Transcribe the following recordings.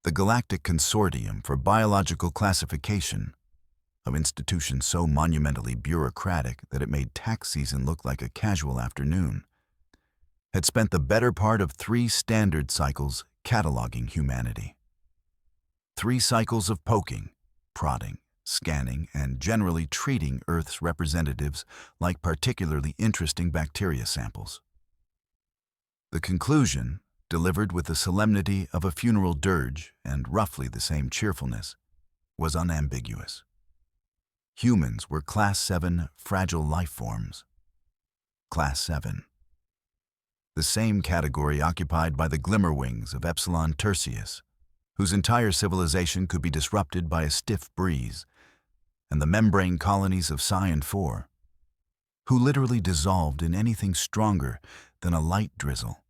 the Galactic Consortium for Biological Classification, an institution so monumentally bureaucratic that it made tax season look like a casual afternoon, had spent the better part of 3 standard cycles cataloging humanity. 3 cycles of poking, prodding, scanning, and generally treating Earth's representatives like particularly interesting bacteria samples. The conclusion, delivered with the solemnity of a funeral dirge and roughly the same cheerfulness, was unambiguous. Humans were Class-7 Fragile Lifeforms. Class-7. The same category occupied by the glimmerwings of Epsilon Tertius, whose entire civilization could be disrupted by a stiff breeze, and the membrane colonies of Psi 4, who literally dissolved in anything stronger than a light drizzle.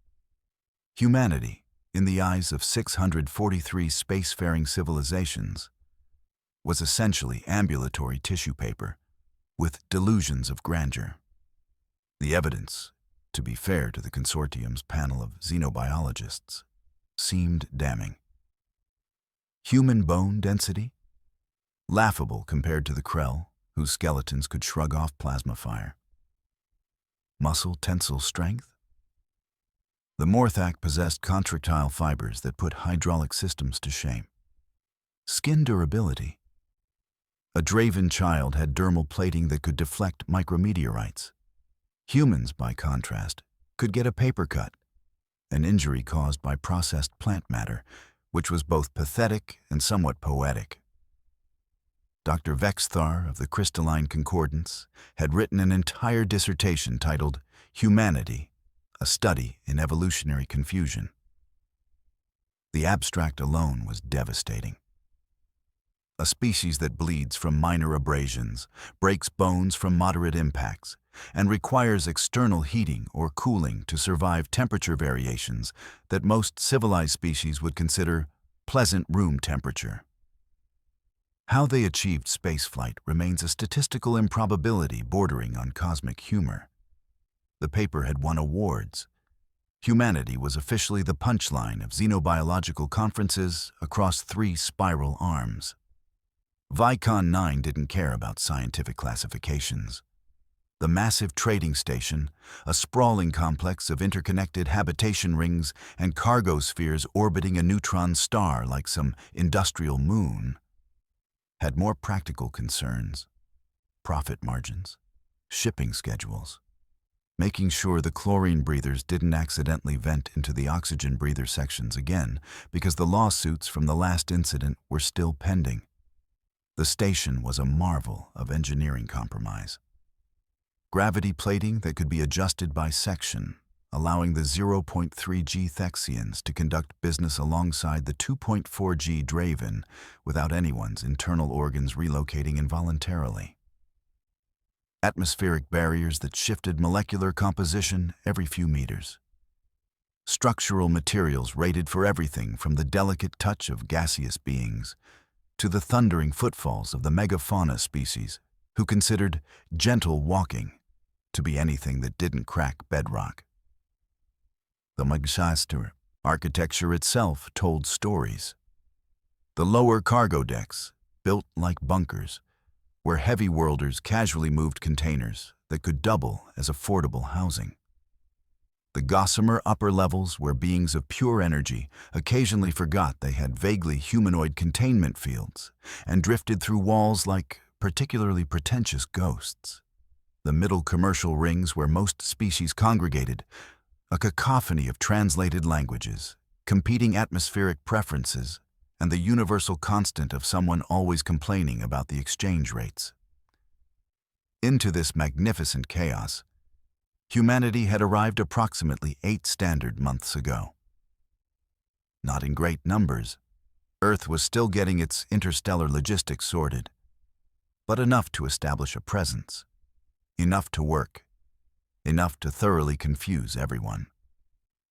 Humanity, in the eyes of 643 spacefaring civilizations, was essentially ambulatory tissue paper with delusions of grandeur. The evidence, to be fair to the consortium's panel of xenobiologists, seemed damning. Human bone density? Laughable compared to the Krell, whose skeletons could shrug off plasma fire. Muscle tensile strength? The Morthak possessed contractile fibers that put hydraulic systems to shame. Skin durability? A Draven child had dermal plating that could deflect micrometeorites. Humans, by contrast, could get a paper cut, an injury caused by processed plant matter, which was both pathetic and somewhat poetic. Dr. Zhex'lar of the Crystalline Concordance had written an entire dissertation titled Humanity, a Study in Evolutionary Confusion. The abstract alone was devastating. A species that bleeds from minor abrasions, breaks bones from moderate impacts, and requires external heating or cooling to survive temperature variations that most civilized species would consider pleasant room temperature. How they achieved spaceflight remains a statistical improbability bordering on cosmic humor. The paper had won awards. Humanity was officially the punchline of xenobiological conferences across 3 spiral arms. Vicon 9 didn't care about scientific classifications. The massive trading station, a sprawling complex of interconnected habitation rings and cargo spheres orbiting a neutron star like some industrial moon, had more practical concerns: profit margins, shipping schedules, making sure the chlorine breathers didn't accidentally vent into the oxygen breather sections again because the lawsuits from the last incident were still pending. The station was a marvel of engineering compromise. Gravity plating that could be adjusted by section, allowing the 0.3 G Thexians to conduct business alongside the 2.4 G Draven without anyone's internal organs relocating involuntarily. Atmospheric barriers that shifted molecular composition every few meters. Structural materials rated for everything from the delicate touch of gaseous beings to the thundering footfalls of the megafauna species who considered gentle walking to be anything that didn't crack bedrock. The Magshastur architecture itself told stories. The lower cargo decks, built like bunkers, where heavy worlders casually moved containers that could double as affordable housing. The gossamer upper levels where beings of pure energy occasionally forgot they had vaguely humanoid containment fields and drifted through walls like particularly pretentious ghosts. The middle commercial rings where most species congregated, a cacophony of translated languages, competing atmospheric preferences, and the universal constant of someone always complaining about the exchange rates. Into this magnificent chaos, humanity had arrived approximately 8 standard months ago. Not in great numbers, Earth was still getting its interstellar logistics sorted, but enough to establish a presence, enough to work, enough to thoroughly confuse everyone.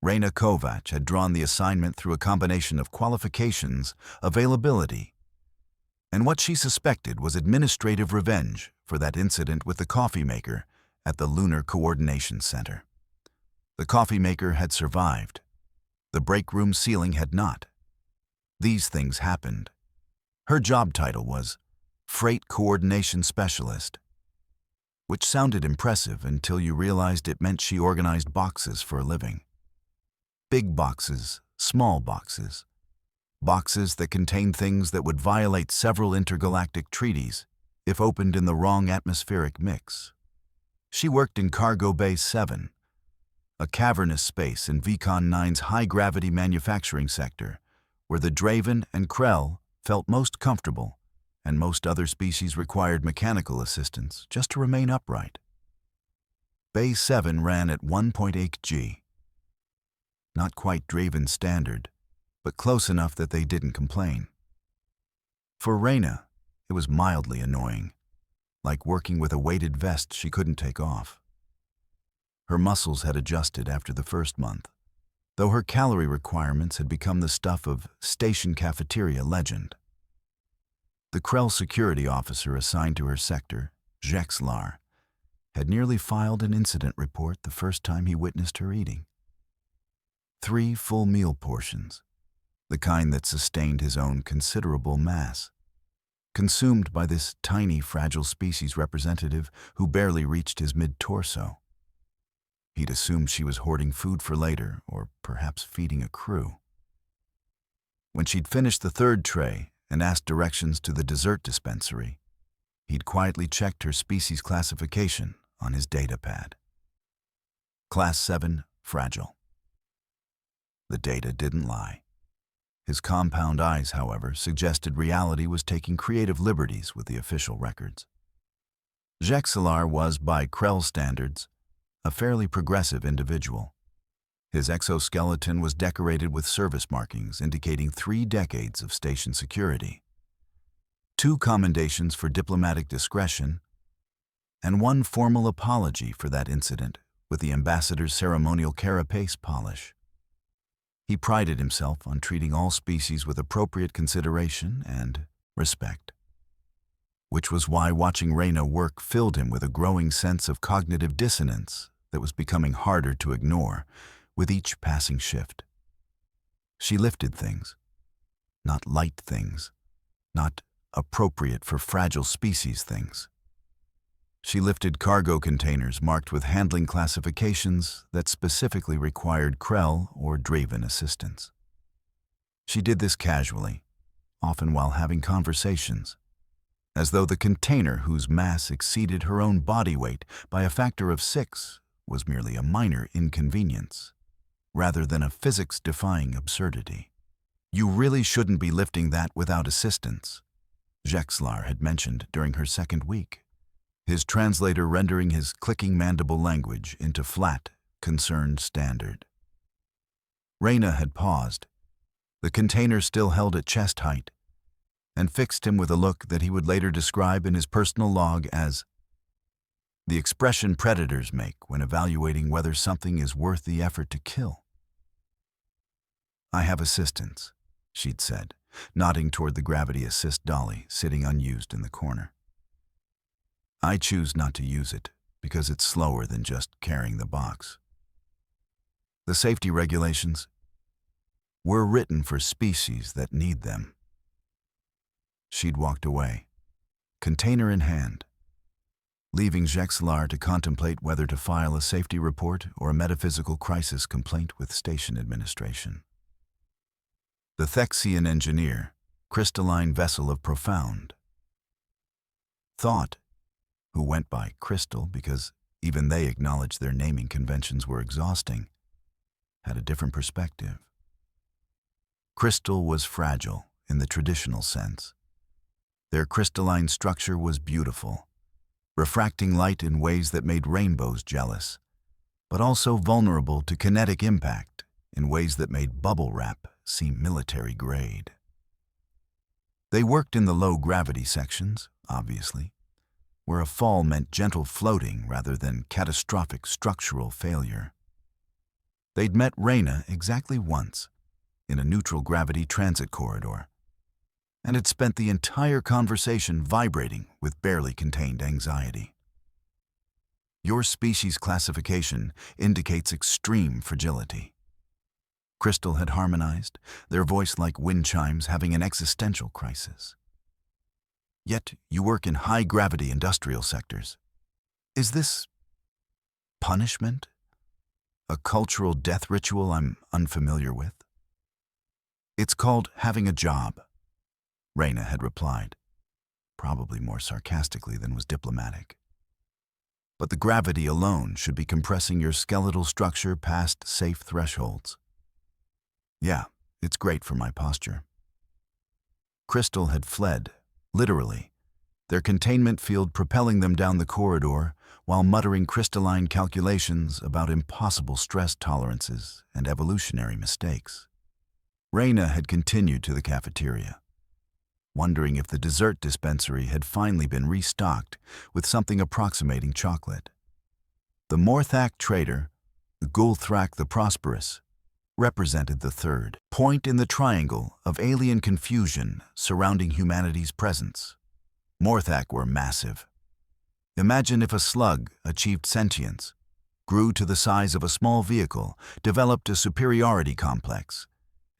Reyna Kovac had drawn the assignment through a combination of qualifications, availability, and what she suspected was administrative revenge for that incident with the coffee maker at the Lunar Coordination Center. The coffee maker had survived. The break room ceiling had not. These things happened. Her job title was Freight Coordination Specialist, which sounded impressive until you realized it meant she organized boxes for a living. Big boxes, small boxes. Boxes that contained things that would violate several intergalactic treaties if opened in the wrong atmospheric mix. She worked in Cargo Bay 7, a cavernous space in Vicon 9's high-gravity manufacturing sector, where the Draven and Krell felt most comfortable, and most other species required mechanical assistance just to remain upright. Bay 7 ran at 1.8 G. Not quite Draven standard, but close enough that they didn't complain. For Reyna, it was mildly annoying, like working with a weighted vest she couldn't take off. Her muscles had adjusted after the first month, though her calorie requirements had become the stuff of station cafeteria legend. The Krell security officer assigned to her sector, Zhex'lar, had nearly filed an incident report the first time he witnessed her eating. 3 full meal portions, the kind that sustained his own considerable mass, consumed by this tiny fragile species representative who barely reached his mid-torso. He'd assumed she was hoarding food for later, or perhaps feeding a crew. When she'd finished the 3rd tray and asked directions to the dessert dispensary, he'd quietly checked her species classification on his data pad. Class-7 Fragile. The data didn't lie. His compound eyes, however, suggested reality was taking creative liberties with the official records. Zhex'lar was, by Krell standards, a fairly progressive individual. His exoskeleton was decorated with service markings indicating 3 decades of station security, 2 commendations for diplomatic discretion, and 1 formal apology for that incident with the ambassador's ceremonial carapace polish. He prided himself on treating all species with appropriate consideration and respect, which was why watching Reyna work filled him with a growing sense of cognitive dissonance that was becoming harder to ignore with each passing shift. She lifted things, not light things, not appropriate for fragile species things. She lifted cargo containers marked with handling classifications that specifically required Krell or Draven assistance. She did this casually, often while having conversations, as though the container whose mass exceeded her own body weight by a factor of 6 was merely a minor inconvenience, rather than a physics-defying absurdity. "You really shouldn't be lifting that without assistance," Zhex'lar had mentioned during her 2nd week, his translator rendering his clicking mandible language into flat, concerned standard. Reyna had paused, the container still held at chest height, and fixed him with a look that he would later describe in his personal log as the expression predators make when evaluating whether something is worth the effort to kill. "I have assistance," she'd said, nodding toward the gravity assist dolly sitting unused in the corner. "I choose not to use it because it's slower than just carrying the box. The safety regulations were written for species that need them." She'd walked away, container in hand, leaving Zhex'lar to contemplate whether to file a safety report or a metaphysical crisis complaint with station administration. The Thexian engineer, crystalline vessel of profound thought, who went by Crystal because even they acknowledged their naming conventions were exhausting, had a different perspective. Crystal was fragile in the traditional sense. Their crystalline structure was beautiful, refracting light in ways that made rainbows jealous, but also vulnerable to kinetic impact in ways that made bubble wrap seem military grade. They worked in the low-gravity sections, obviously, where a fall meant gentle floating rather than catastrophic structural failure. They'd met Reyna exactly once, in a neutral gravity transit corridor, and had spent the entire conversation vibrating with barely contained anxiety. "Your species classification indicates extreme fragility." Crystal had harmonized, their voice like wind chimes having an existential crisis. Yet you work in high-gravity industrial sectors. Is this punishment? A cultural death ritual I'm unfamiliar with? It's called having a job, Reyna had replied, probably more sarcastically than was diplomatic. But the gravity alone should be compressing your skeletal structure past safe thresholds. Yeah, it's great for my posture. Crystal had fled, literally, their containment field propelling them down the corridor while muttering crystalline calculations about impossible stress tolerances and evolutionary mistakes. Reyna had continued to the cafeteria, wondering if the dessert dispensary had finally been restocked with something approximating chocolate. The Morthak trader, the Gulthrak the Prosperous, represented the third point in the triangle of alien confusion surrounding humanity's presence. Morthak were massive. Imagine if a slug achieved sentience, grew to the size of a small vehicle, developed a superiority complex,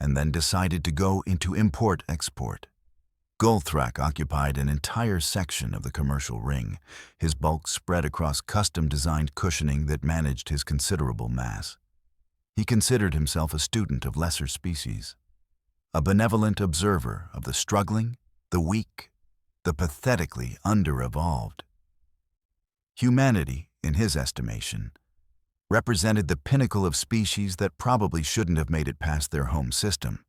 and then decided to go into import-export. Gulthrak occupied an entire section of the commercial ring, his bulk spread across custom-designed cushioning that managed his considerable mass. He considered himself a student of lesser species, a benevolent observer of the struggling, the weak, the pathetically under-evolved. Humanity, in his estimation, represented the pinnacle of species that probably shouldn't have made it past their home system,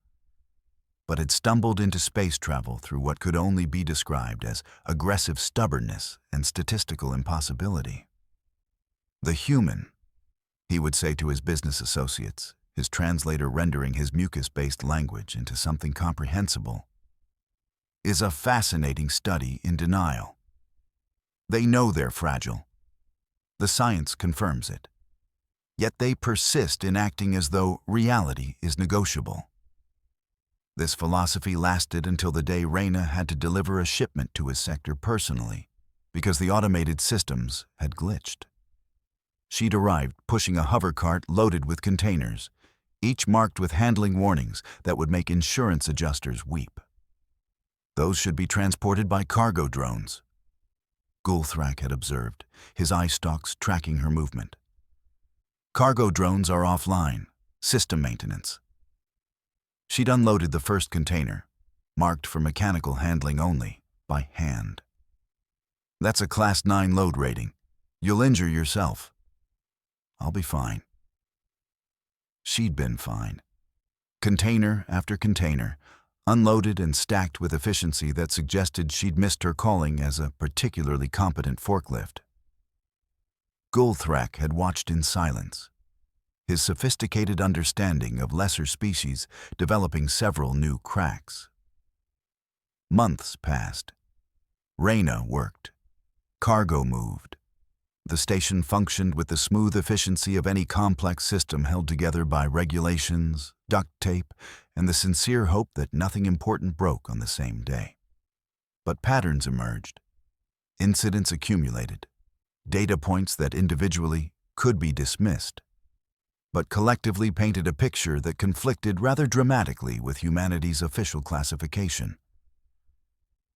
but had stumbled into space travel through what could only be described as aggressive stubbornness and statistical impossibility. The human, he would say to his business associates, his translator rendering his mucus-based language into something comprehensible, is a fascinating study in denial. They know they're fragile. The science confirms it. Yet they persist in acting as though reality is negotiable. This philosophy lasted until the day Reyna had to deliver a shipment to his sector personally, because the automated systems had glitched. She'd arrived pushing a hover cart loaded with containers, each marked with handling warnings that would make insurance adjusters weep. Those should be transported by cargo drones, Gulthrak had observed, his eye stalks tracking her movement. Cargo drones are offline, system maintenance. She'd unloaded the first container, marked for mechanical handling only, by hand. That's a Class 9 load rating. You'll injure yourself. I'll be fine. She'd been fine. Container after container, unloaded and stacked with efficiency that suggested she'd missed her calling as a particularly competent forklift. Gulthrak had watched in silence, his sophisticated understanding of lesser species developing several new cracks. Months passed. Reyna worked. Cargo moved. The station functioned with the smooth efficiency of any complex system held together by regulations, duct tape, and the sincere hope that nothing important broke on the same day. But patterns emerged. Incidents accumulated. Data points that individually could be dismissed, but collectively painted a picture that conflicted rather dramatically with humanity's official classification.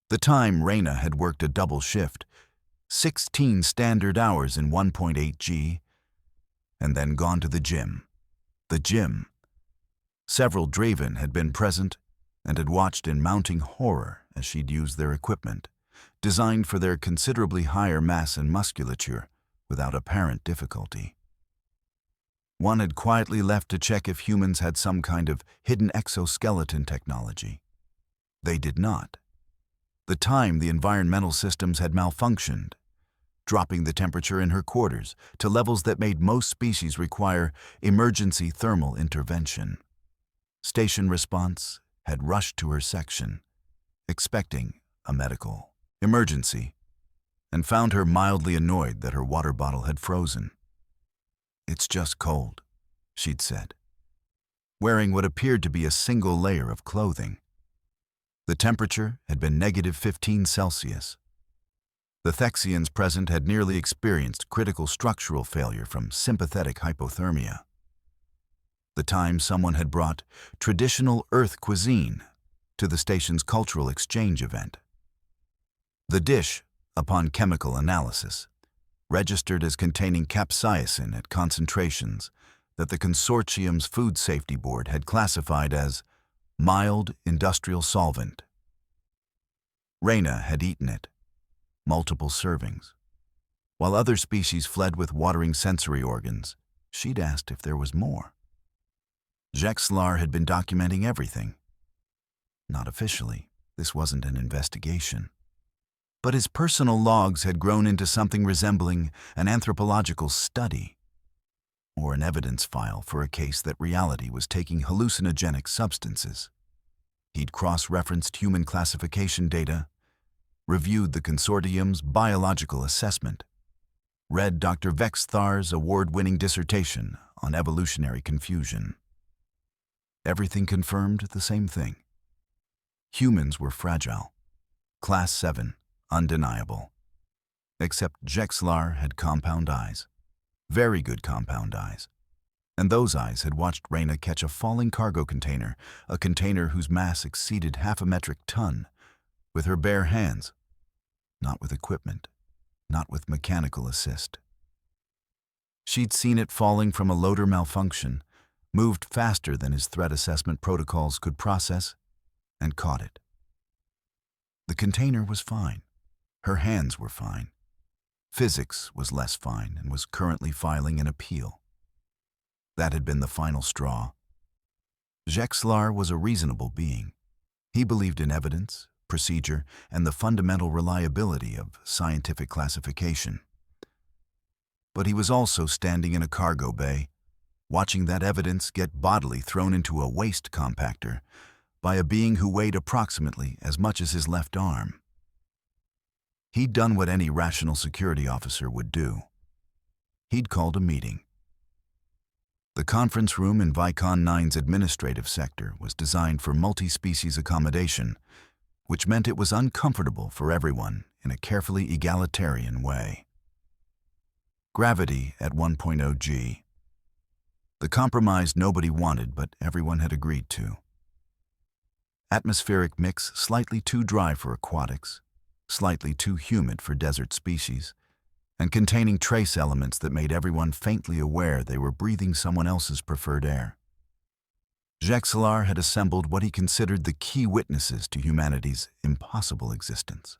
The time Reyna had worked a double shift, 16 standard hours in 1.8 G, and then gone to the gym. The gym. Several Draven had been present and had watched in mounting horror as she'd used their equipment, designed for their considerably higher mass and musculature, without apparent difficulty. One had quietly left to check if humans had some kind of hidden exoskeleton technology. They did not. The time the environmental systems had malfunctioned, dropping the temperature in her quarters to levels that made most species require emergency thermal intervention. Station response had rushed to her section, expecting a medical emergency, and found her mildly annoyed that her water bottle had frozen. "It's just cold," she'd said, wearing what appeared to be a single layer of clothing. The temperature had been -15 Celsius. The Thexians present had nearly experienced critical structural failure from sympathetic hypothermia. the time someone had brought traditional Earth cuisine to the station's cultural exchange event. The dish, upon chemical analysis, registered as containing capsaicin at concentrations that the consortium's Food Safety Board had classified as mild industrial solvent. Reyna had eaten it, multiple servings. While other species fled with watering sensory organs, she'd asked if there was more. Zhex'lar had been documenting everything. Not officially, this wasn't an investigation. But his personal logs had grown into something resembling an anthropological study, or an evidence file for a case that reality was taking hallucinogenic substances. He'd cross-referenced human classification data, reviewed the consortium's biological assessment, read Dr. Zhex'lar's award-winning dissertation on evolutionary confusion. Everything confirmed the same thing. Humans were fragile. Class 7, undeniable. Except Zhex'lar had compound eyes. Very good compound eyes. And those eyes had watched Reyna catch a falling cargo container, a container whose mass exceeded 1/2 metric ton, with her bare hands. Not with equipment, not with mechanical assist. She'd seen it falling from a loader malfunction, moved faster than his threat assessment protocols could process, and caught it. The container was fine. Her hands were fine. Physics was less fine and was currently filing an appeal. That had been the final straw. Zhex'lar was a reasonable being. He believed in evidence, procedure, and the fundamental reliability of scientific classification. But he was also standing in a cargo bay, watching that evidence get bodily thrown into a waste compactor by a being who weighed approximately as much as his left arm. He'd done what any rational security officer would do. He'd called a meeting. The conference room in Vicon 9's administrative sector was designed for multi-species accommodation, which meant it was uncomfortable for everyone in a carefully egalitarian way. Gravity at 1.0 G. The compromise nobody wanted but everyone had agreed to. Atmospheric mix slightly too dry for aquatics, slightly too humid for desert species, and containing trace elements that made everyone faintly aware they were breathing someone else's preferred air. Zhex'lar had assembled what he considered the key witnesses to humanity's impossible existence.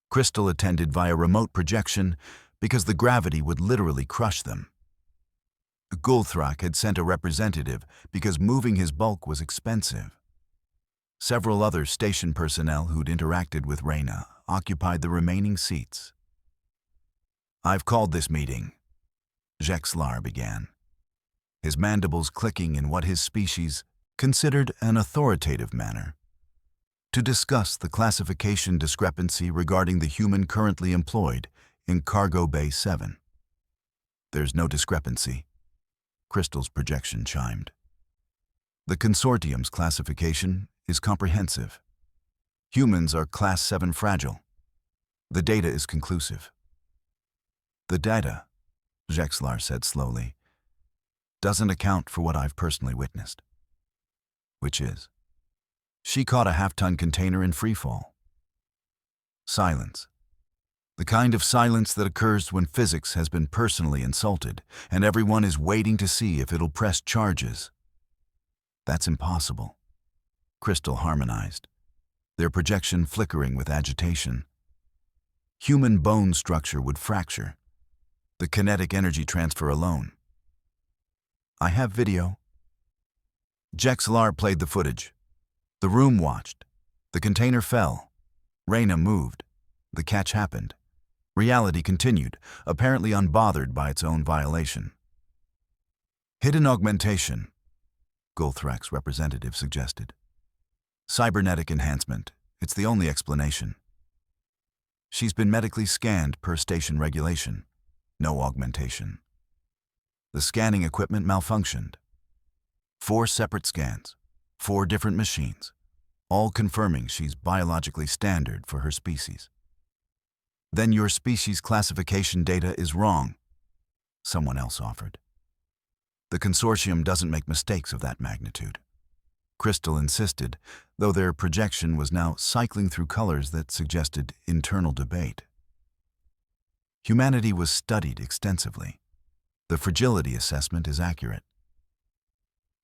Crystal attended via remote projection because the gravity would literally crush them. Gulthrak had sent a representative because moving his bulk was expensive. Several other station personnel who'd interacted with Reyna occupied the remaining seats. "I've called this meeting," Zhex'lar began, his mandibles clicking in what his species considered an authoritative manner, to discuss the classification discrepancy regarding the human currently employed in Cargo Bay 7. "There's no discrepancy," Crystal's projection chimed. "The consortium's classification is comprehensive. Humans are Class 7 Fragile. The data is conclusive." "The data," Zhex'lar said slowly, "doesn't account for what I've personally witnessed." "Which is?" "She caught a 1/2-ton container in freefall." Silence. The kind of silence that occurs when physics has been personally insulted and everyone is waiting to see if it'll press charges. "That's impossible," Crystal harmonized, their projection flickering with agitation. "Human bone structure would fracture. The kinetic energy transfer alone." "I have video." Zhex'lar played the footage. The room watched. The container fell. Reyna moved. The catch happened. Reality continued, apparently unbothered by its own violation. "Hidden augmentation," Gulthrak's representative suggested. "Cybernetic enhancement. It's the only explanation." "She's been medically scanned per station regulation. No augmentation." "The scanning equipment malfunctioned." 4 separate scans, 4 different machines, all confirming she's biologically standard for her species. "Then your species classification data is wrong," someone else offered. The consortium doesn't make mistakes of that magnitude. Crystal insisted, though their projection was now cycling through colors that suggested internal debate. Humanity was studied extensively. The fragility assessment is accurate.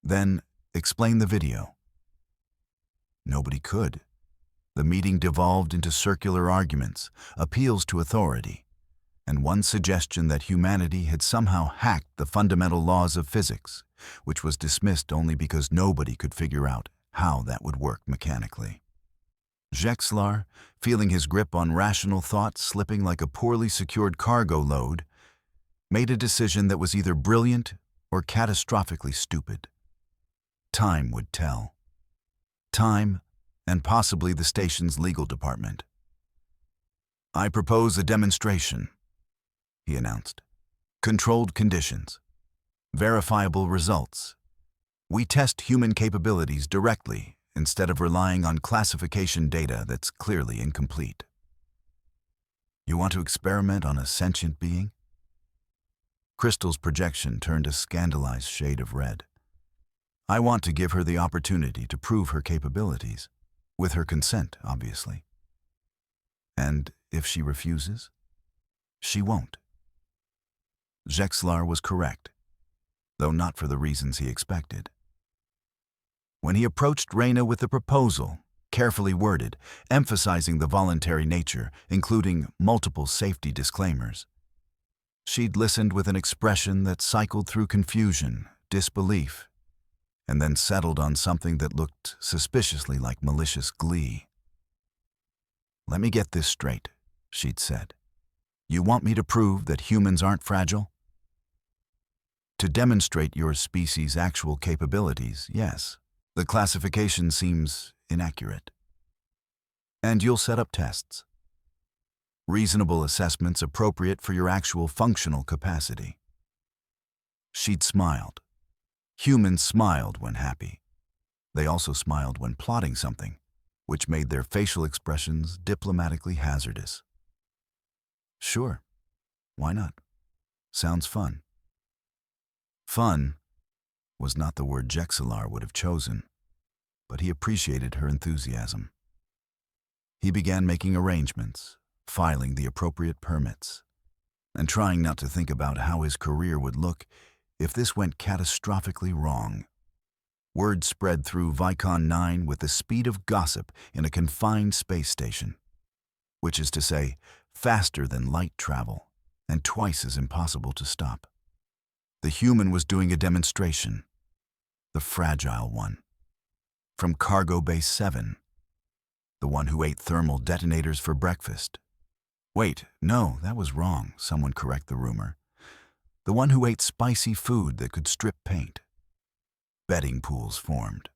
Then, explain the video. Nobody could. The meeting devolved into circular arguments, appeals to authority, and one suggestion that humanity had somehow hacked the fundamental laws of physics, which was dismissed only because nobody could figure out how that would work mechanically. Zhex'lar, feeling his grip on rational thought slipping like a poorly secured cargo load, made a decision that was either brilliant or catastrophically stupid. Time would tell. Time, and possibly the station's legal department. "I propose a demonstration," he announced. "Controlled conditions. Verifiable results. We test human capabilities directly instead of relying on classification data that's clearly incomplete." "You want to experiment on a sentient being?" Crystal's projection turned a scandalized shade of red. "I want to give her the opportunity to prove her capabilities. With her consent, obviously. And if she refuses, she won't." Zhex'lar was correct, though not for the reasons he expected. When he approached Reyna with the proposal, carefully worded, emphasizing the voluntary nature, including multiple safety disclaimers, she'd listened with an expression that cycled through confusion, disbelief, and then settled on something that looked suspiciously like malicious glee. "Let me get this straight," she'd said. "You want me to prove that humans aren't fragile?" "To demonstrate your species' actual capabilities, yes. The classification seems inaccurate. And you'll set up tests. Reasonable assessments appropriate for your actual functional capacity." She'd smiled. Humans smiled when happy. They also smiled when plotting something, which made their facial expressions diplomatically hazardous. "Sure. Why not? Sounds fun." Fun was not the word Zhex'lar would have chosen, but he appreciated her enthusiasm. He began making arrangements, filing the appropriate permits, and trying not to think about how his career would look if this went catastrophically wrong. Word spread through Vicon 9 with the speed of gossip in a confined space station, which is to say, faster than light travel and twice as impossible to stop. The human was doing a demonstration, the fragile one, from Cargo Base 7, the one who ate thermal detonators for breakfast. Wait, no, that was wrong, someone correct the rumor. The one who ate spicy food that could strip paint. Betting pools formed.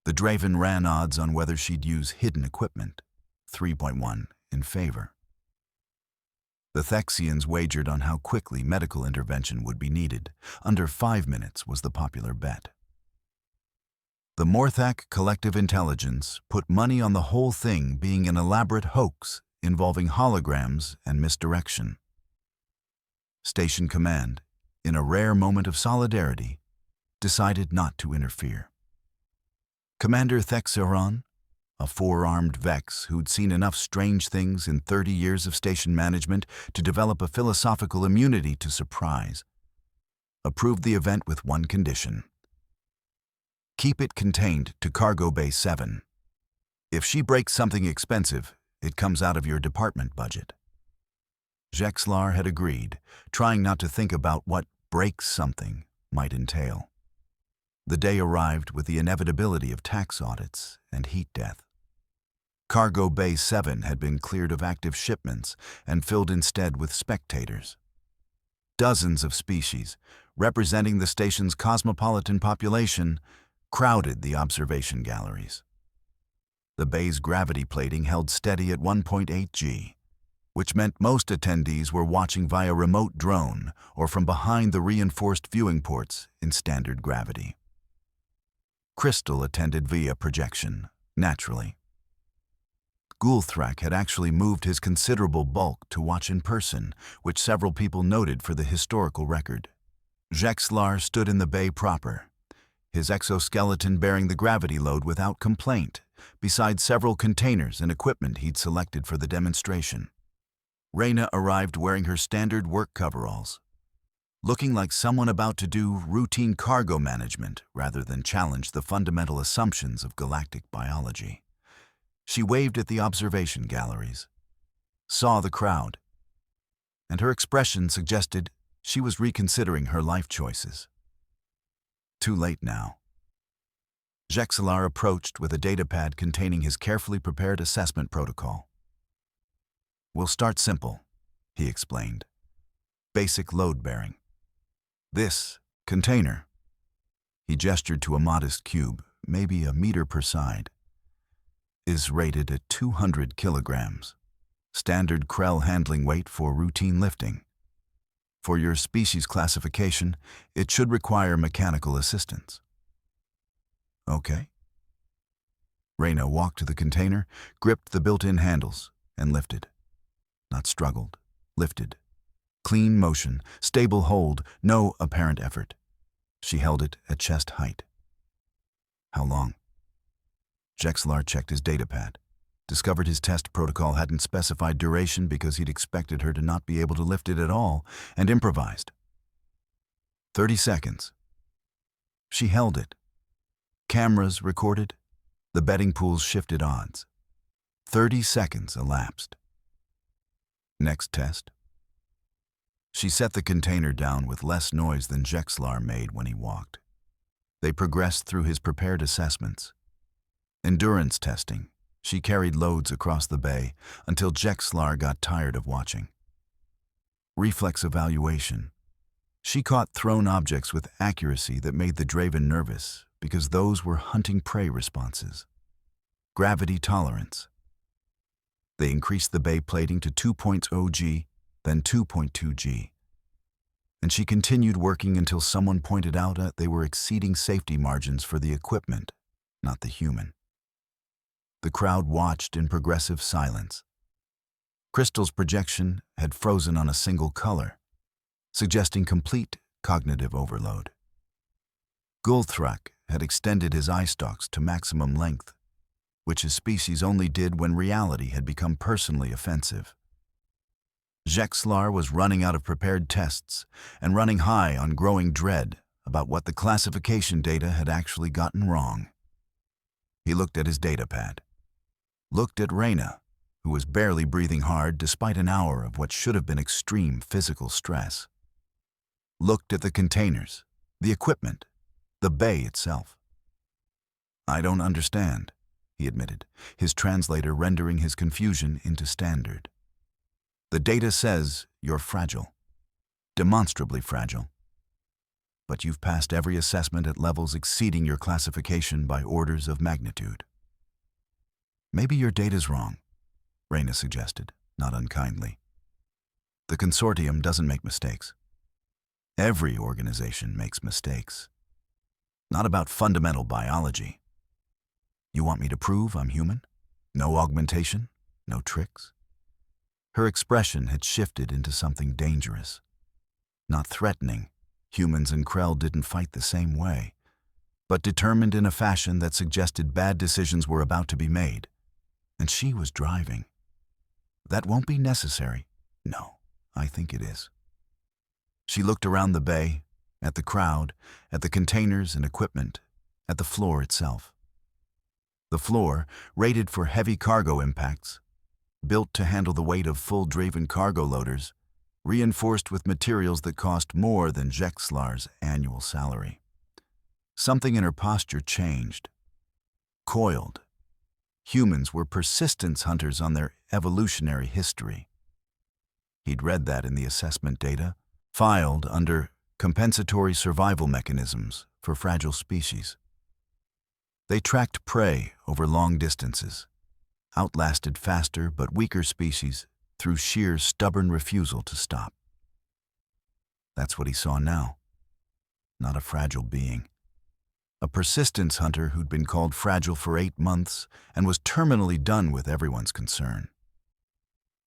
The Draven ran odds on whether she'd use hidden equipment, 3.1 in favor. The Thexians wagered on how quickly medical intervention would be needed. Under 5 minutes was the popular bet. The Morthak Collective Intelligence put money on the whole thing being an elaborate hoax involving holograms and misdirection. Station Command, in a rare moment of solidarity, decided not to interfere. Commander Zhex'lar, a 4-armed Vex who'd seen enough strange things in 30 years of station management to develop a philosophical immunity to surprise, approved the event with one condition. Keep it contained to Cargo Base 7. If she breaks something expensive, it comes out of your department budget. Zhex'lar had agreed, trying not to think about what breaks something might entail. The day arrived with the inevitability of tax audits and heat death. Cargo Bay 7 had been cleared of active shipments and filled instead with spectators. Dozens of species, representing the station's cosmopolitan population, crowded the observation galleries. The bay's gravity plating held steady at 1.8 G, which meant most attendees were watching via remote drone or from behind the reinforced viewing ports in standard gravity. Crystal attended via projection, naturally. Gulthrak had actually moved his considerable bulk to watch in person, which several people noted for the historical record. Zhex'lar stood in the bay proper, his exoskeleton bearing the gravity load without complaint, beside several containers and equipment he'd selected for the demonstration. Reyna arrived wearing her standard work coveralls, looking like someone about to do routine cargo management rather than challenge the fundamental assumptions of galactic biology. She waved at the observation galleries, saw the crowd, and her expression suggested she was reconsidering her life choices. Too late now. Zhex'lar approached with a datapad containing his carefully prepared assessment protocol. "We'll start simple," he explained. "Basic load bearing. This container," he gestured to a modest cube, maybe a meter per side, "is rated at 200 kilograms, standard Krell handling weight for routine lifting. For your species classification, it should require mechanical assistance." "Okay." Reyna walked to the container, gripped the built-in handles, and lifted. Not struggled, lifted. Clean motion, stable hold, no apparent effort. She held it at chest height. "How long?" Zhex'lar checked his datapad, discovered his test protocol hadn't specified duration because he'd expected her to not be able to lift it at all, and improvised. 30 seconds. She held it. Cameras recorded. The betting pools shifted odds. 30 seconds elapsed. Next test. She set the container down with less noise than Zhex'lar made when he walked. They progressed through his prepared assessments. Endurance testing. She carried loads across the bay until Zhex'lar got tired of watching. Reflex evaluation. She caught thrown objects with accuracy that made the Draven nervous because those were hunting prey responses. Gravity tolerance. They increased the bay plating to 2.0 G, then 2.2 G. And she continued working until someone pointed out that they were exceeding safety margins for the equipment, not the human. The crowd watched in progressive silence. Crystal's projection had frozen on a single color, suggesting complete cognitive overload. Gulthrak had extended his eye stalks to maximum length, which his species only did when reality had become personally offensive. Zhex'lar was running out of prepared tests and running high on growing dread about what the classification data had actually gotten wrong. He looked at his datapad, looked at Reyna, who was barely breathing hard despite an hour of what should have been extreme physical stress. Looked at the containers, the equipment, the bay itself. "I don't understand," he admitted, his translator rendering his confusion into standard. "The data says you're fragile, demonstrably fragile. But you've passed every assessment at levels exceeding your classification by orders of magnitude." "Maybe your data's wrong," Reyna suggested, not unkindly. "The consortium doesn't make mistakes. Every organization makes mistakes. Not about fundamental biology. You want me to prove I'm human? No augmentation? No tricks?" Her expression had shifted into something dangerous. Not threatening. Humans and Krell didn't fight the same way, but determined in a fashion that suggested bad decisions were about to be made. And she was driving. "That won't be necessary." "No, I think it is." She looked around the bay, at the crowd, at the containers and equipment, at the floor itself. The floor, rated for heavy cargo impacts, built to handle the weight of full Draven cargo loaders, reinforced with materials that cost more than Zhex'lar's annual salary. Something in her posture changed. Coiled. Humans were persistence hunters on their evolutionary history. He'd read that in the assessment data, filed under compensatory survival mechanisms for fragile species. They tracked prey over long distances, outlasted faster but weaker species through sheer stubborn refusal to stop. That's what he saw now. Not a fragile being. A persistence hunter who'd been called fragile for 8 months and was terminally done with everyone's concern.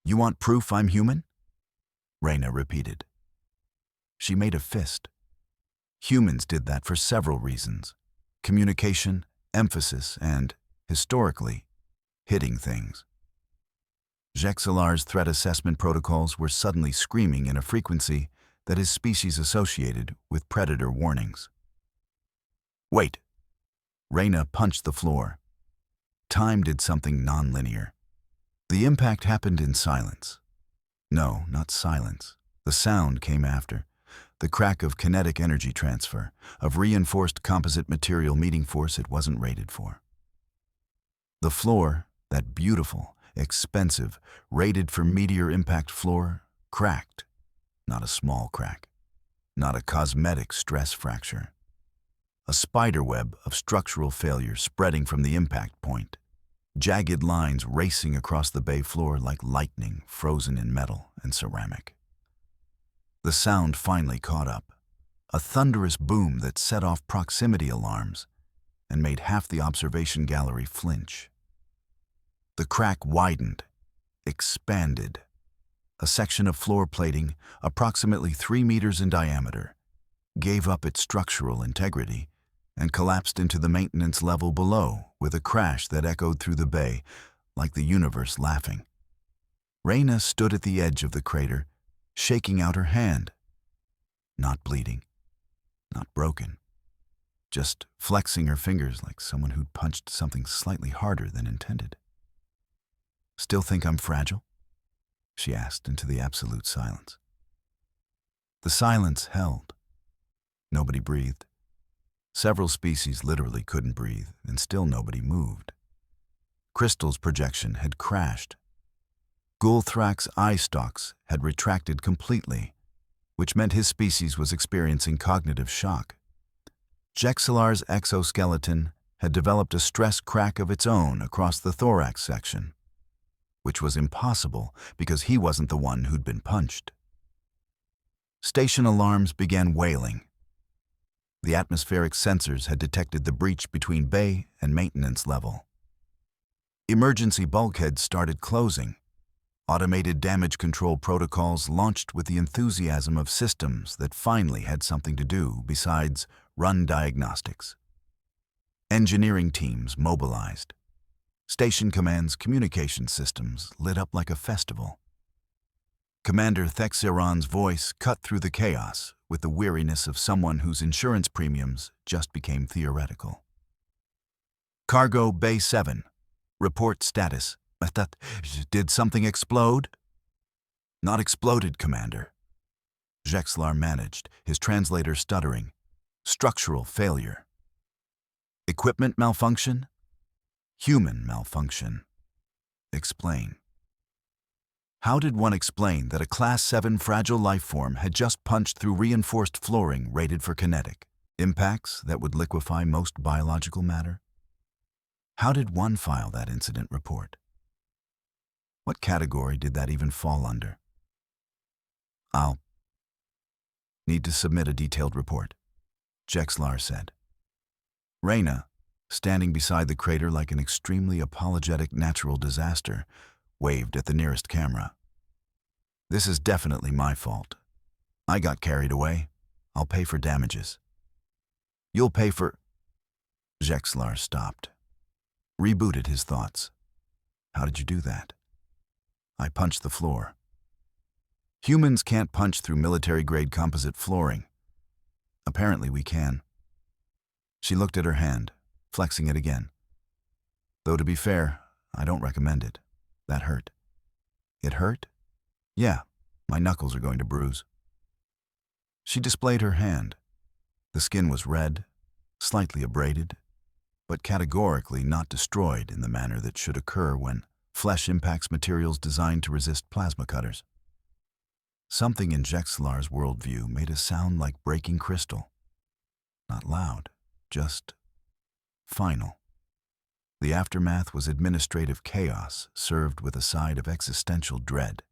"You want proof I'm human?" Reyna repeated. She made a fist, Humans did that for several reasons: communication, emphasis, and, historically, hitting things. Zhex'lar's threat assessment protocols were suddenly screaming in a frequency that his species associated with predator warnings. Wait! Reyna punched the floor. Time did something nonlinear. The impact happened in silence. No, not silence. The sound came after. The crack of kinetic energy transfer, of reinforced composite material meeting force it wasn't rated for. The floor, that beautiful, expensive, rated for meteor impact floor, cracked. Not a small crack. Not a cosmetic stress fracture. A spiderweb of structural failure spreading from the impact point. Jagged lines racing across the bay floor like lightning frozen in metal and ceramic. The sound finally caught up. A thunderous boom that set off proximity alarms and made half the observation gallery flinch. The crack widened, expanded. A section of floor plating, approximately 3 meters in diameter, gave up its structural integrity and collapsed into the maintenance level below with a crash that echoed through the bay like the universe laughing. Reyna stood at the edge of the crater, shaking out her hand. Not bleeding, not broken, just flexing her fingers like someone who'd punched something slightly harder than intended. "Still think I'm fragile?" she asked into the absolute silence. The silence held. Nobody breathed. Several species literally couldn't breathe, and still nobody moved. Crystal's projection had crashed. Gulthrak's eye stalks had retracted completely, which meant his species was experiencing cognitive shock. Zhex'lar's exoskeleton had developed a stress crack of its own across the thorax section, which was impossible because he wasn't the one who'd been punched. Station alarms began wailing. The atmospheric sensors had detected the breach between bay and maintenance level. Emergency bulkheads started closing. Automated damage control protocols launched with the enthusiasm of systems that finally had something to do besides run diagnostics. Engineering teams mobilized. Station command's communication systems lit up like a festival. Commander Zhex'lar's voice cut through the chaos with the weariness of someone whose insurance premiums just became theoretical. Cargo Bay 7. Report status. Did something explode? Not exploded, Commander. Zhex'lar managed, his translator stuttering. Structural failure. Equipment malfunction? Human malfunction. Explain. How did one explain that a Class-7 Fragile Lifeform had just punched through reinforced flooring rated for kinetic impacts that would liquefy most biological matter? How did one file that incident report? What category did that even fall under? "I'll need to submit a detailed report," Zhex'lar said. Reyna, standing beside the crater like an extremely apologetic natural disaster, waved at the nearest camera. "This is definitely my fault. I got carried away. I'll pay for damages." "You'll pay for—" Zhex'lar stopped. Rebooted his thoughts. "How did you do that?" "I punched the floor." "Humans can't punch through military-grade composite flooring." "Apparently we can." She looked at her hand, flexing it again. "Though to be fair, I don't recommend it. That hurt." "It hurt?" "Yeah, my knuckles are going to bruise." She displayed her hand. The skin was red, slightly abraded, but categorically not destroyed in the manner that should occur when flesh impacts materials designed to resist plasma cutters. Something in Zhex'lar's worldview made a sound like breaking crystal. Not loud, just final. The aftermath was administrative chaos served with a side of existential dread.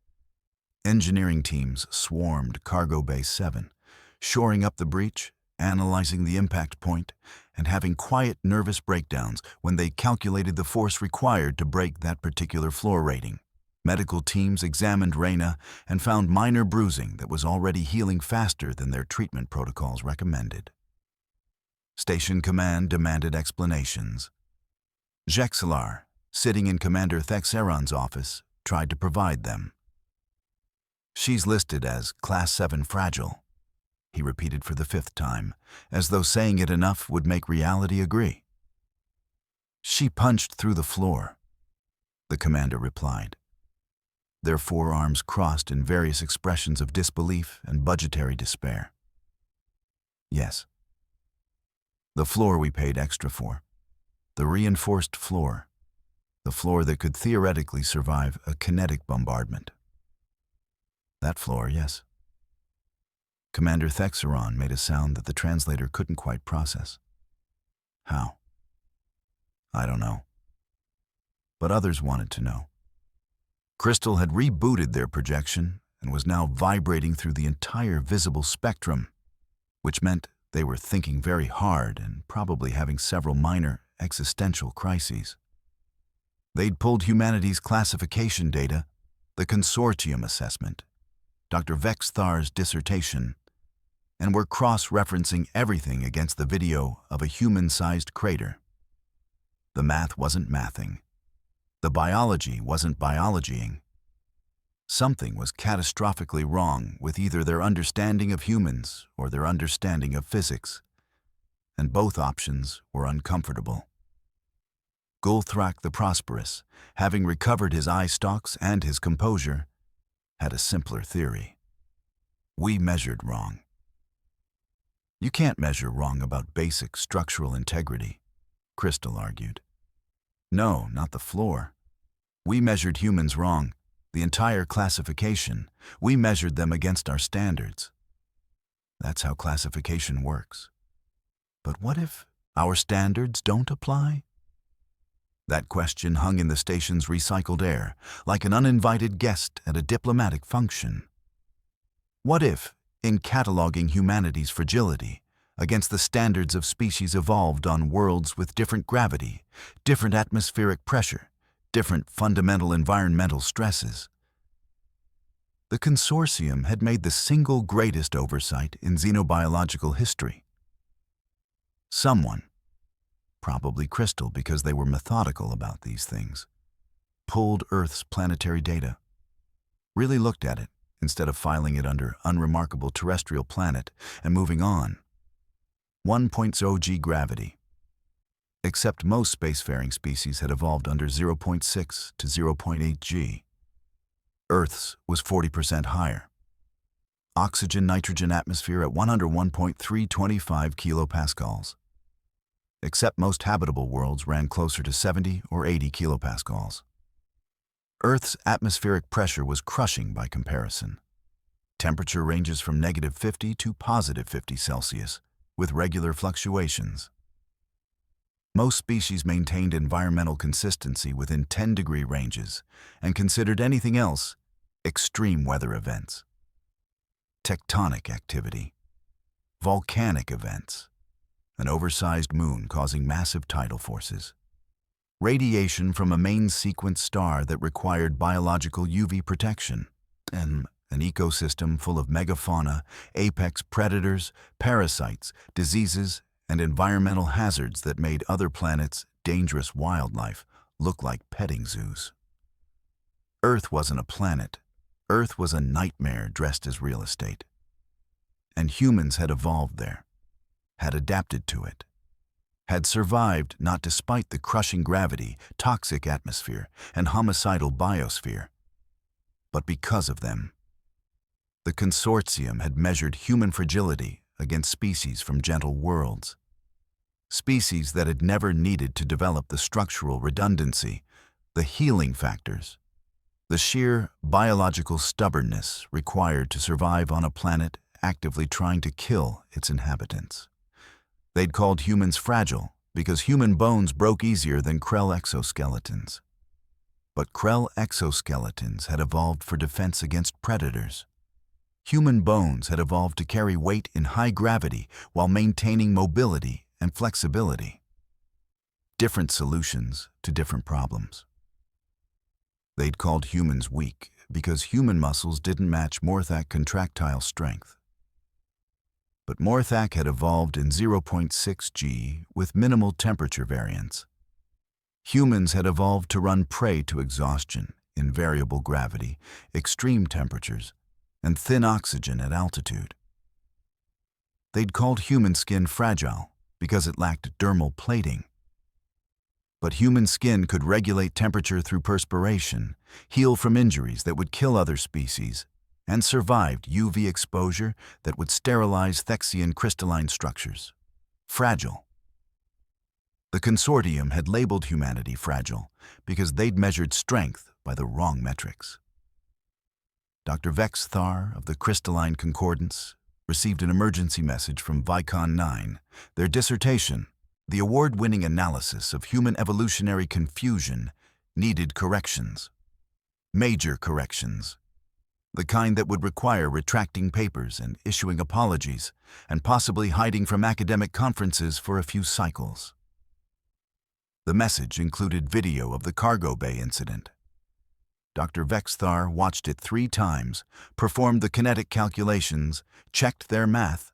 Engineering teams swarmed Cargo Bay 7, shoring up the breach, analyzing the impact point, and having quiet, nervous breakdowns when they calculated the force required to break that particular floor rating. Medical teams examined Reyna and found minor bruising that was already healing faster than their treatment protocols recommended. Station Command demanded explanations. Zhex'lar, sitting in Commander Zhex'lar's office, tried to provide them. "She's listed as Class-7 Fragile," he repeated for the 5th time, as though saying it enough would make reality agree. "She punched through the floor," the commander replied. Their forearms crossed in various expressions of disbelief and budgetary despair. "Yes. The floor we paid extra for. The reinforced floor. The floor that could theoretically survive a kinetic bombardment." "That floor, yes." Commander Zhex'lar made a sound that the translator couldn't quite process. "How?" "I don't know." But others wanted to know. Crystal had rebooted their projection and was now vibrating through the entire visible spectrum, which meant they were thinking very hard and probably having several minor existential crises. They'd pulled humanity's classification data, the consortium assessment, Dr. Zhex'lar's dissertation, and were cross-referencing everything against the video of a human-sized crater. The math wasn't mathing. The biology wasn't biologying. Something was catastrophically wrong with either their understanding of humans or their understanding of physics, and both options were uncomfortable. Gulthrak the Prosperous, having recovered his eye stalks and his composure, had a simpler theory. "We measured wrong." "You can't measure wrong about basic structural integrity," Crystal argued. "No, not the floor. We measured humans wrong, the entire classification. We measured them against our standards. That's how classification works. But what if our standards don't apply?" That question hung in the station's recycled air, like an uninvited guest at a diplomatic function. What if, in cataloging humanity's fragility against the standards of species evolved on worlds with different gravity, different atmospheric pressure, different fundamental environmental stresses? The consortium had made the single greatest oversight in xenobiological history. Someone, probably Crystal because they were methodical about these things, pulled Earth's planetary data, really looked at it instead of filing it under unremarkable terrestrial planet and moving on. 1.0 g gravity. Except most spacefaring species had evolved under 0.6 to 0.8 g. Earth's was 40% higher. Oxygen-nitrogen atmosphere at 101.325 kilopascals. Except most habitable worlds ran closer to 70 or 80 kilopascals. Earth's atmospheric pressure was crushing by comparison. Temperature ranges from -50 to +50 Celsius, with regular fluctuations. Most species maintained environmental consistency within 10-degree ranges and considered anything else extreme weather events. Tectonic activity, volcanic events, an oversized moon causing massive tidal forces, radiation from a main sequence star that required biological UV protection, and an ecosystem full of megafauna, apex predators, parasites, diseases, and environmental hazards that made other planets' dangerous wildlife look like petting zoos. Earth wasn't a planet. Earth was a nightmare dressed as real estate. And humans had evolved there, had adapted to it, had survived not despite the crushing gravity, toxic atmosphere, and homicidal biosphere, but because of them. The consortium had measured human fragility against species from gentle worlds, species that had never needed to develop the structural redundancy, the healing factors, the sheer biological stubbornness required to survive on a planet actively trying to kill its inhabitants. They'd called humans fragile because human bones broke easier than Krell exoskeletons. But Krell exoskeletons had evolved for defense against predators. Human bones had evolved to carry weight in high gravity while maintaining mobility and flexibility. Different solutions to different problems. They'd called humans weak because human muscles didn't match Morthak contractile strength. but Morthak had evolved in 0.6 G with minimal temperature variance. Humans had evolved to run prey to exhaustion in variable gravity, extreme temperatures, and thin oxygen at altitude. They'd called human skin fragile because it lacked dermal plating. But human skin could regulate temperature through perspiration, heal from injuries that would kill other species, and survived UV exposure that would sterilize Thexian crystalline structures. Fragile. The consortium had labeled humanity fragile because they'd measured strength by the wrong metrics. Dr. Zhex'lar of the Crystalline Concordance received an emergency message from Vicon 9. Their dissertation, the award-winning analysis of human evolutionary confusion, needed corrections. Major corrections. The kind that would require retracting papers and issuing apologies, and possibly hiding from academic conferences for a few cycles. The message included video of the cargo bay incident. Dr. Zhex'lar watched it 3 times, performed the kinetic calculations, checked their math,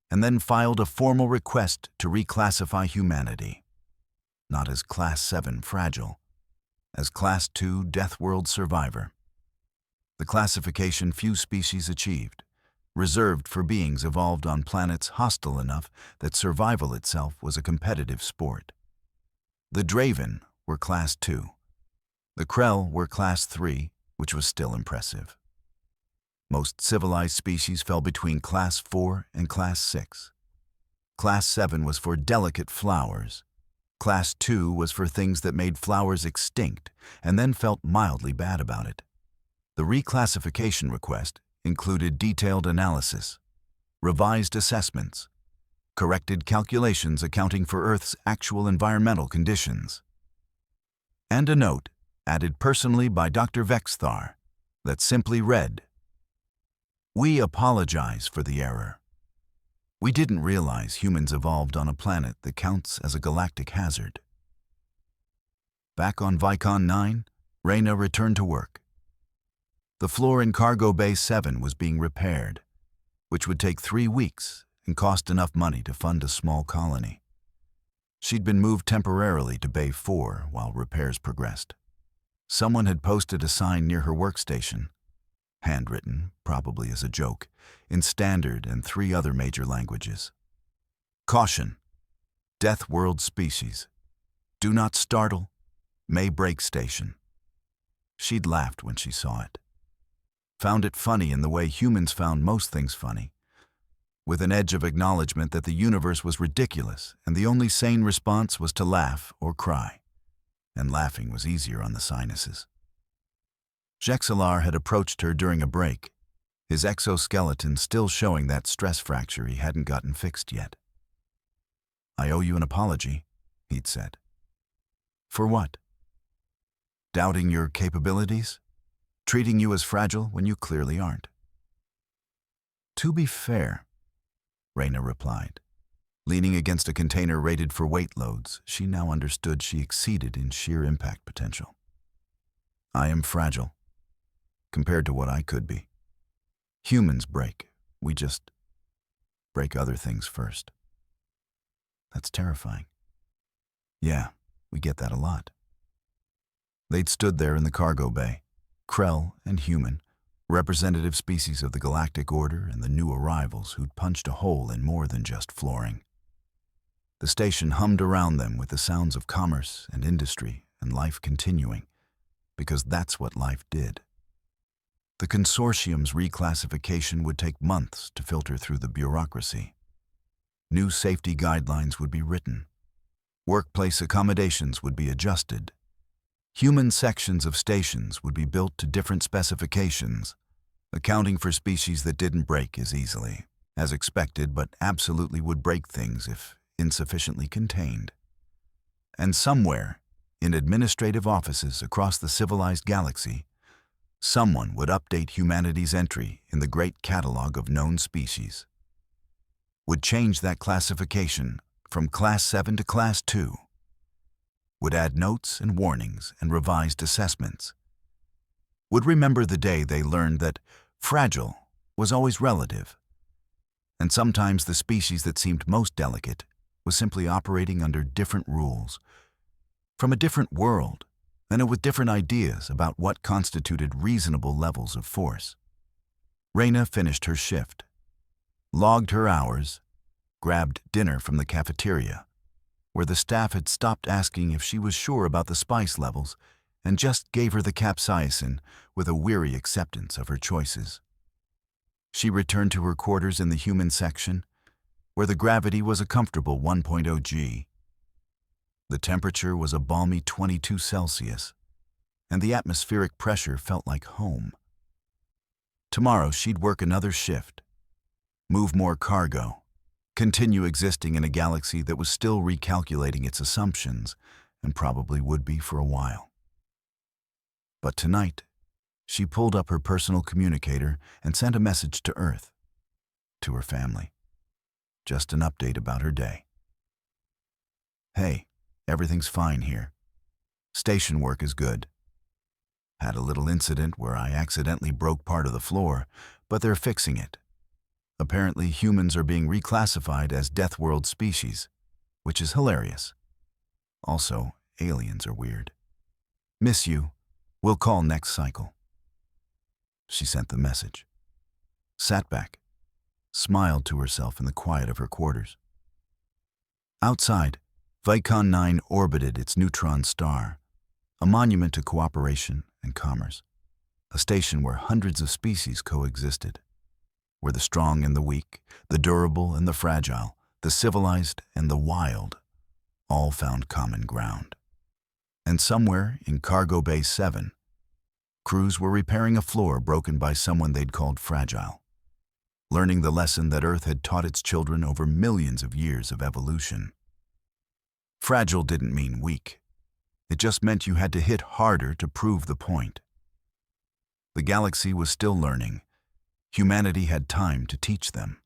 and then filed a formal request to reclassify humanity. Not as Class-7 Fragile, as Class 2 Death World Survivor. The classification few species achieved, reserved for beings evolved on planets hostile enough that survival itself was a competitive sport. The Draven were Class 2. The Krell were Class 3, which was still impressive. Most civilized species fell between Class 4 and Class 6. Class 7 was for delicate flowers. Class 2 was for things that made flowers extinct and then felt mildly bad about it. The reclassification request included detailed analysis, revised assessments, corrected calculations accounting for Earth's actual environmental conditions, and a note added personally by Dr. Zhex'lar that simply read, "We apologize for the error. We didn't realize humans evolved on a planet that counts as a galactic hazard." Back on Vicon 9, Reyna returned to work. The floor in Cargo Bay 7 was being repaired, which would take 3 weeks and cost enough money to fund a small colony. She'd been moved temporarily to Bay 4 while repairs progressed. Someone had posted a sign near her workstation, handwritten, probably as a joke, in Standard and 3 other major languages. "Caution! Death World species. Do not startle. May break station." She'd laughed when she saw it. Found it funny in the way humans found most things funny, with an edge of acknowledgement that the universe was ridiculous and the only sane response was to laugh or cry. And laughing was easier on the sinuses. Zhex'lar had approached her during a break, his exoskeleton still showing that stress fracture he hadn't gotten fixed yet. "I owe you an apology," he'd said. "For what?" "Doubting your capabilities? Treating you as fragile when you clearly aren't." "To be fair," Reyna replied. Leaning against a container rated for weight loads, she now understood she exceeded in sheer impact potential. "I am fragile, compared to what I could be. Humans break. We just break other things first." "That's terrifying." "Yeah, we get that a lot." They'd stood there in the cargo bay, Krell and human, representative species of the galactic order and the new arrivals who'd punched a hole in more than just flooring. The station hummed around them with the sounds of commerce and industry and life continuing, because that's what life did. The consortium's reclassification would take months to filter through the bureaucracy. New safety guidelines would be written. Workplace accommodations would be adjusted. Human sections of stations would be built to different specifications, accounting for species that didn't break as easily, as expected, but absolutely would break things if insufficiently contained. And somewhere, in administrative offices across the civilized galaxy, someone would update humanity's entry in the great catalog of known species, would change that classification from Class 7 to Class 2, would add notes and warnings and revised assessments, would remember the day they learned that fragile was always relative, And sometimes the species that seemed most delicate was simply operating under different rules, from a different world, and with different ideas about what constituted reasonable levels of force. Reyna finished her shift, logged her hours, grabbed dinner from the cafeteria, where the staff had stopped asking if she was sure about the spice levels and just gave her the capsaicin with a weary acceptance of her choices. She returned to her quarters in the human section, where the gravity was a comfortable 1.0 G. The temperature was a balmy 22 Celsius, and the atmospheric pressure felt like home. Tomorrow she'd work another shift, move more cargo, continue existing in a galaxy that was still recalculating its assumptions and probably would be for a while. But tonight, she pulled up her personal communicator and sent a message to Earth, to her family. Just an update about her day. Hey, everything's fine here. Station work is good. Had a little incident where I accidentally broke part of the floor, but they're fixing it. Apparently, humans are being reclassified as Death World species, which is hilarious. Also, aliens are weird. Miss you. We'll call next cycle. She sent the message, sat back, smiled to herself in the quiet of her quarters. Outside, Vicon 9 orbited its neutron star, a monument to cooperation and commerce, a station where hundreds of species coexisted, where the strong and the weak, the durable and the fragile, the civilized and the wild, all found common ground. And somewhere in Cargo Bay 7, crews were repairing a floor broken by someone they'd called fragile, learning the lesson that Earth had taught its children over millions of years of evolution. Fragile didn't mean weak. It just meant you had to hit harder to prove the point. The galaxy was still learning. Humanity had time to teach them.